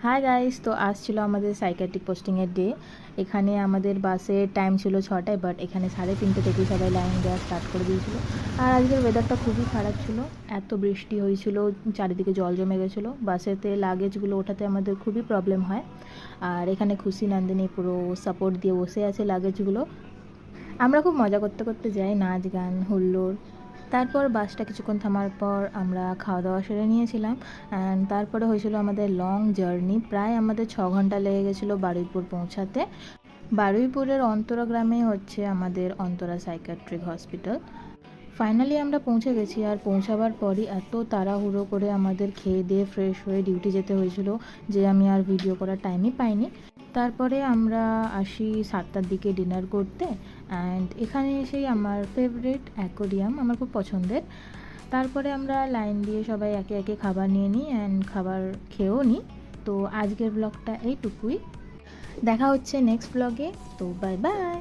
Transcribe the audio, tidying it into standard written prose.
Hi guys, তো আজ ছিল আমাদের সাইকিয়াট্রিক পোস্টিংয়ের ডে। এখানে আমাদের বাসের টাইম ছিল 6টায়, বাট এখানে 3:30 থেকেই সবাই লাইন দেওয়া স্টার্ট করে দিয়েছিল। আর আজকের ওয়েদারটা খুবই খারাপ ছিল, এত বৃষ্টি হয়েছিল, চারিদিকে জল জমে গেছিলো। বাসেতে লাগেজগুলো ওঠাতে আমাদের খুবই প্রবলেম হয়। আর এখানে খুশি নন্দিনী পুরো সাপোর্ট দিয়ে বসে আছে লাগেজগুলো। আমরা খুব মজা করতে করতে যাই, নাচ গান হুল্লোড়। তারপর বাসটা কিছুক্ষণ থামার পর আমরা খাওয়া দাওয়া সেরে নিয়েছিলাম। অ্যান্ড তারপরে হয়েছিল আমাদের লং জার্নি, প্রায় আমাদের 6 ঘন্টা লেগে গেছিলো বারুইপুর পৌঁছাতে। বারুইপুরের অন্তরা গ্রামে হচ্ছে আমাদের অন্তরা সাইকিয়াট্রিক হসপিটাল। ফাইনালি আমরা পৌঁছে গেছি। আর পৌঁছাবার পরই এত তাড়াহুড়ো করে আমাদের খেয়ে দিয়ে ফ্রেশ হয়ে ডিউটি যেতে হয়েছিল যে আমি আর ভিডিও করার টাইমই পাইনি। তারপরে আমরা আসি 7টার দিকে ডিনার করতে। অ্যান্ড এখানে এসেই আমার ফেভারিট অ্যাকোরিয়াম, আমার খুব পছন্দের। তারপরে আমরা লাইন দিয়ে সবাই একে একে খাবার নিয়ে নিই অ্যান্ড খাবার খেয়েও নিই। তো আজকের ব্লগটা এইটুকুই, দেখা হচ্ছে নেক্সট ব্লগে। তো বাই বাই।